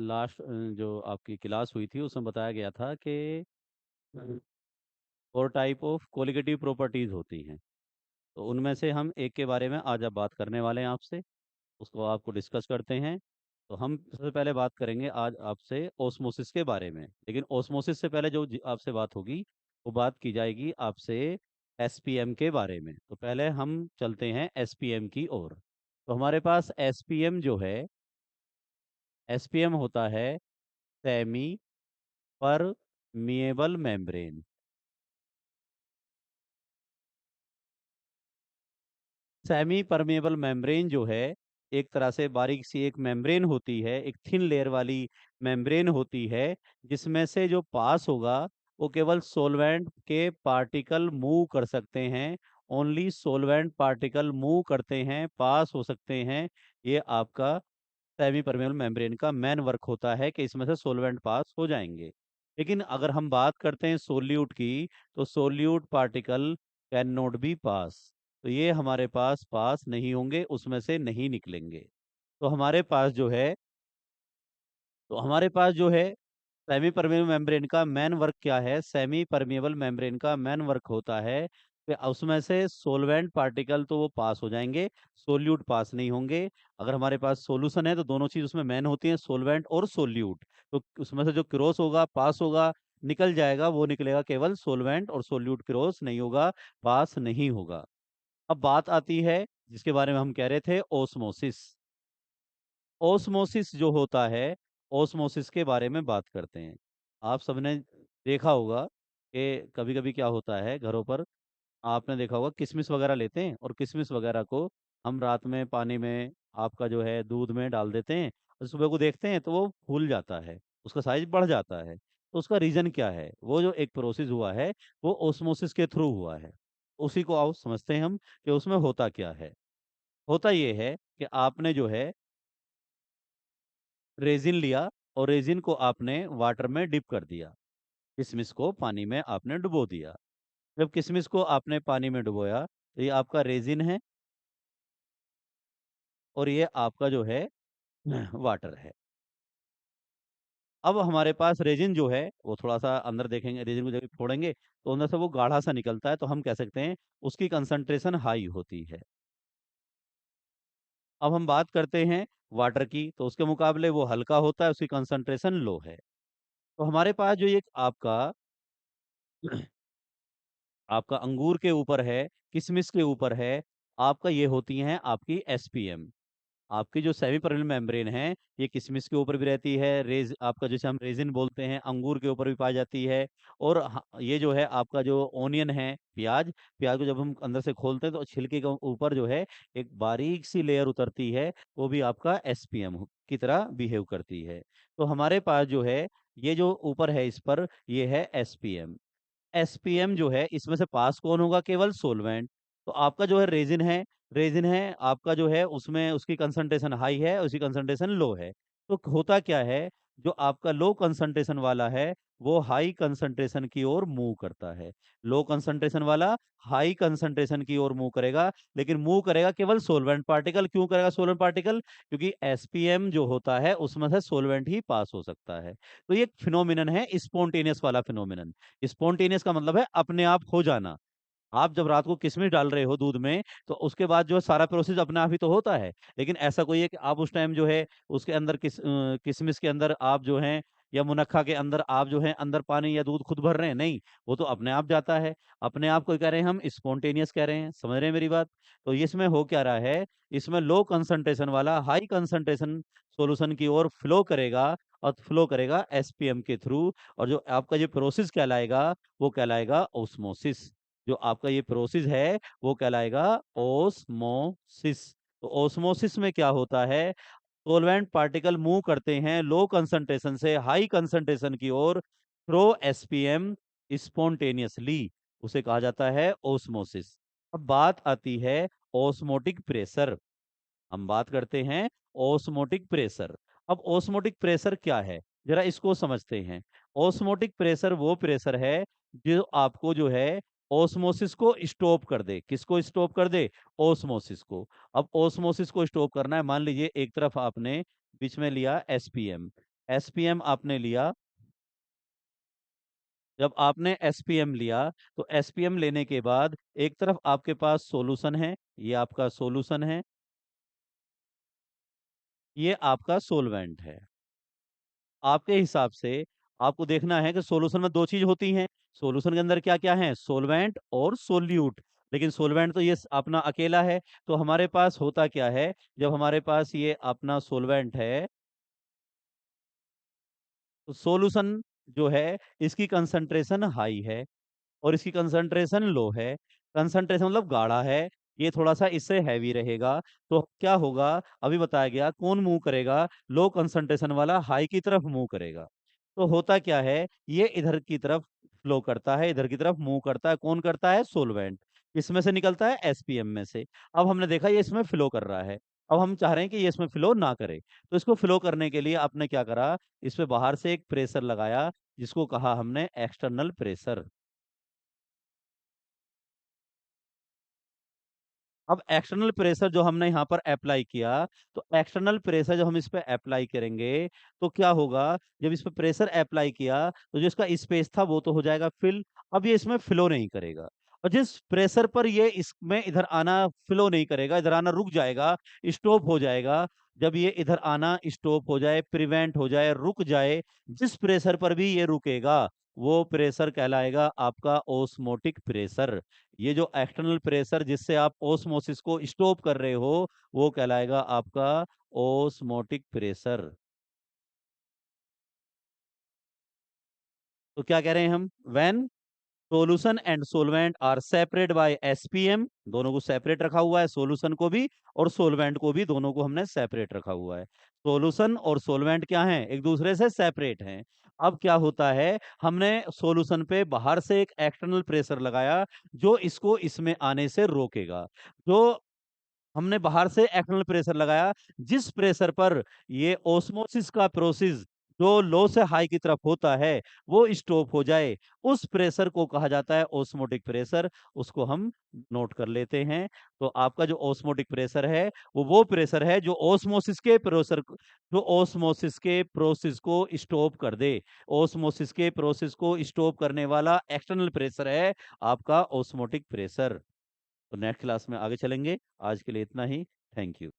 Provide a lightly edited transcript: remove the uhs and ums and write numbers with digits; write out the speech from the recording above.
Last जो आपकी class हुई थी उसमें बताया गया था कि 4 टाइप ऑफ कोलिगेटिव प्रॉपर्टीज होती हैं। तो उनमें से हम एक के बारे में आज आप बात करने वाले हैं आपसे, उसको आपको डिस्कस करते हैं। तो हम सबसे पहले बात करेंगे आज आपसे ओस्मोसिस के बारे में, लेकिन ओस्मोसिस से पहले जो आपसे बात होगी वो बात की जाएगी आपसे एसपीएम के बारे में। तो पहले हम चलते हैं एसपीएम की ओर। तो हमारे पास एसपीएम जो है, एसपीएम होता है semi permeable membrane. Semi permeable membrane जो है, एक तरह से बारीक सी एक मेम्ब्रेन होती है, एक थिन लेयर वाली मेम्ब्रेन होती है, जिसमें से जो पास होगा वो केवल सोलवेंट के पार्टिकल मूव कर सकते हैं। ओनली सोलवेंट पार्टिकल मूव करते हैं, पास हो सकते हैं। ये आपका सेमी परमेबल मेम्ब्रेन का मेन वर्क होता है कि इसमें से सोलवेंट पास हो जाएंगे। लेकिन अगर हम बात करते हैं सोल्यूट की, तो solute particle can not be pass. तो ये हमारे पास पास नहीं होंगे, उसमें से नहीं निकलेंगे। तो हमारे पास जो है सेमी परमेबल मेम्ब्रेन का मेन वर्क क्या है? सेमी परमेबल मेम्ब्रेन का मेन वर्क होता है कि उसमें से सोलवेंट पार्टिकल तो वो पास हो जाएंगे, सोल्यूट पास नहीं होंगे। अगर हमारे पास सॉल्यूशन है तो दोनों चीज उसमें मेन होती है, सोलवेंट और सोल्यूट। तो उसमें से जो क्रॉस होगा, पास होगा, निकल जाएगा, वो निकलेगा केवल सोलवेंट, और सोल्यूट क्रॉस नहीं होगा, पास नहीं होगा। अब बात आती है जिसके बारे में हम कह रहे थे, ओस्मोसिस। ओस्मोसिस जो होता है, ओस्मोसिस के बारे में बात करते हैं। आप सबने देखा होगा कि कभी कभी क्या होता है घरों पर, आपने देखा होगा किशमिश वगैरह लेते हैं, और किशमिश वगैरह को हम रात में पानी में, आपका जो है दूध में डाल देते हैं, और सुबह को देखते हैं तो वो फूल जाता है, उसका साइज बढ़ जाता है। तो उसका रीजन क्या है? वो जो एक प्रोसेस हुआ है वो ओस्मोसिस के थ्रू हुआ है। उसी को आओ समझते हैं हम कि उसमें होता क्या है। होता ये है कि आपने जो है रेजिन लिया, और रेजिन को आपने वाटर में डिप कर दिया, किशमिश को पानी में आपने डुबो दिया। जब किशमिश को आपने पानी में डुबोया तो ये आपका रेजिन है, और ये आपका जो है वाटर है। अब हमारे पास रेजिन जो है वो थोड़ा सा अंदर देखेंगे, रेजिन को जब फोड़ेंगे तो अंदर से वो गाढ़ा सा निकलता है, तो हम कह सकते हैं उसकी कंसंट्रेशन हाई होती है। अब हम बात करते हैं वाटर की, तो उसके मुकाबले वो हल्का होता है, उसकी कंसंट्रेशन लो है। तो हमारे पास जो ये आपका आपका अंगूर के ऊपर है, किशमिश के ऊपर है, आपका ये होती हैं आपकी एसपीएम। आपकी जो सेमी परमेबल मेम्ब्रेन है, ये किशमिश के ऊपर भी रहती है, रेज आपका जैसे हम रेजिन बोलते हैं, अंगूर के ऊपर भी पाई जाती है। और ये जो है आपका जो ओनियन है, प्याज, प्याज को जब हम अंदर से खोलते हैं तो छिलके के ऊपर जो है एक बारीक सी लेयर उतरती है, वो भी आपका एसपीएम की तरह बिहेव करती है। तो हमारे पास जो है ये जो ऊपर है, इस पर ये है एसपीएम। एसपीएम जो है इसमें से पास कौन होगा? केवल सोलवेंट। तो आपका जो है रेजिन है आपका जो है, उसमें उसकी कंसंट्रेशन हाई है, उसकी कंसंट्रेशन लो है। तो होता क्या है, जो आपका लो कंसंट्रेशन वाला है वो हाई कंसंट्रेशन की ओर मूव करता है। लो कंसंट्रेशन वाला हाई कंसंट्रेशन की ओर मूव करेगा, लेकिन मूव करेगा केवल सोलवेंट पार्टिकल। क्यों करेगा सोलवेंट पार्टिकल? क्योंकि एसपीएम जो होता है उसमें से सोलवेंट ही पास हो सकता है। तो ये फिनोमिनन है, स्पॉन्टेनियस वाला फिनोमिनन। स्पॉन्टेनियस का मतलब है अपने आप हो जाना। आप जब रात को किशमिश डाल रहे हो दूध में, तो उसके बाद जो है सारा प्रोसेस अपने आप ही तो होता है। लेकिन ऐसा कोई है कि आप उस टाइम जो है उसके अंदर किशमिश के अंदर आप जो है, या मुनक्खा के अंदर आप जो है अंदर पानी या दूध खुद भर रहे हैं? नहीं, वो तो अपने आप जाता है। अपने आप को कह रहे हैं हम, स्पॉन्टेनियस कह रहे हैं। समझ रहे हैं मेरी बात? तो इसमें हो क्या रहा है, इसमें लो कंसंट्रेशन वाला हाई कंसंट्रेशन सॉल्यूशन की ओर फ्लो करेगा, और फ्लो करेगा एसपीएम के थ्रू। और जो आपका जो प्रोसेस कहलाएगा वो कहलाएगा ओस्मोसिस। जो आपका ये प्रोसेस है वो कहलाएगा ओस्मोसिस। तो ओस्मोसिस में क्या होता है, सोलवेंट पार्टिकल मूव करते हैं लो कंसंट्रेशन से हाई कंसंट्रेशन की ओर थ्रो एसपीएम स्पॉन्टेनियसली, उसे कहा जाता है ओस्मोसिस। अब बात आती है ओस्मोटिक प्रेशर। हम बात करते हैं ओस्मोटिक प्रेशर। अब ओस्मोटिक प्रेशर क्या है, जरा इसको समझते हैं। ओस्मोटिक प्रेशर वो प्रेशर है जो आपको जो है ओस्मोसिस को स्टॉप कर दे। किसको स्टॉप कर दे? ओस्मोसिस को। अब ओस्मोसिस को स्टॉप करना है, मान लीजिए एक तरफ आपने बीच में लिया एसपीएम, एसपीएम आपने लिया। जब आपने एसपीएम लिया, तो एसपीएम लेने के बाद एक तरफ आपके पास सॉल्यूशन है, ये आपका सॉल्यूशन है, ये आपका सॉल्वेंट है। आपके हिसाब से आपको देखना है कि सॉल्यूशन में 2 चीज़ होती हैं। सॉल्यूशन के अंदर क्या-क्या है? सॉल्वेंट और सोल्यूट। लेकिन सॉल्वेंट तो ये अपना अकेला है, तो हमारे पास होता क्या है, जब हमारे पास ये अपना सॉल्वेंट है, तो सॉल्यूशन जो है, इसकी कंसंट्रेशन हाई है और इसकी कंसंट्रेशन लो है। कंसंट्रेशन मतलब गाढ़ा है, ये थोड़ा-सा इससे हेवी रहेगा। तो क्या होगा, अभी बताया गया कौन मूव करेगा? लो कंसंट्रेशन वाला हाई की तरफ मूव करेगा। तो होता क्या है, ये इधर की तरफ फ्लो करता है, इधर की तरफ मूव करता है। कौन करता है? सॉल्वेंट। इसमें से निकलता है एसपीएम में से। अब हमने देखा ये इसमें फ्लो कर रहा है। अब हम चाह रहे हैं कि ये इसमें फ्लो ना करे। तो इसको फ्लो करने के लिए आपने क्या करा, इस पे बाहर से एक प्रेशर लगाया, जिसको कहा हमने एक्सटर्नल प्रेशर। अब एक्सटर्नल प्रेशर जो हमने यहाँ पर अप्लाई किया, तो एक्सटर्नल प्रेशर जब हम इस पे अप्लाई करेंगे, तो क्या होगा, जब इस पे प्रेशर अप्लाई किया, तो जो इसका स्पेस था वो तो हो जाएगा फिल। अब ये इसमें फ्लो नहीं करेगा और जिस प्रेशर पर ये इसमें इधर आना फ्लो नहीं करेगा, इधर आना रुक जाएगा, स्टॉप हो जाएगा। जब ये इधर आना स्टॉप हो जाए, प्रिवेंट हो जाए, रुक जाए, जिस प्रेशर पर भी ये रुकेगा, वो प्रेशर कहलाएगा आपका ऑस्मोटिक प्रेशर। ये जो एक्सटर्नल प्रेशर जिससे आप ओस्मोसिस को स्टॉप कर रहे हो, वो कहलाएगा आपका ओस्मोटिक प्रेशर। तो क्या कह रहे हैं हम? When solution and solvent are separate by SPM, दोनों को सेपरेट रखा हुआ है, सॉल्यूशन को भी और सॉल्वेंट को भी, दोनों को हमने सेपरेट रखा हुआ है। सॉल्यूशन और सॉल्वेंट क्या हैं? एक दूसरे से सेपरेट हैं। अब क्या होता है, हमने सॉल्यूशन पे बाहर से एक एक्सटर्नल प्रेशर लगाया, जो इसको इसमें आने से रोकेगा। जो हमने बाहर से एक्सटर्नल प्रेशर लगाया, जिस प्रेशर पर ये ऑस्मोसिस का प्रोसेस जो लो से हाई की तरफ होता है, वो स्टॉप हो जाए, उस प्रेशर को कहा जाता है ऑस्मोटिक प्रेशर। उसको हम नोट कर लेते हैं। तो आपका जो ऑस्मोटिक प्रेशर है, वो प्रेशर है जो ऑस्मोसिस के प्रोसेस को स्टॉप कर दे। ऑस्मोसिस के प्रोसेस को स्टॉप करने वाला एक्सटर्नल प्रेशर है आपका ऑस्मोटिक प्रेशर। तो नेक्स्ट क्लास में आगे चलेंगे। आज के लिए इतना ही। Thank you.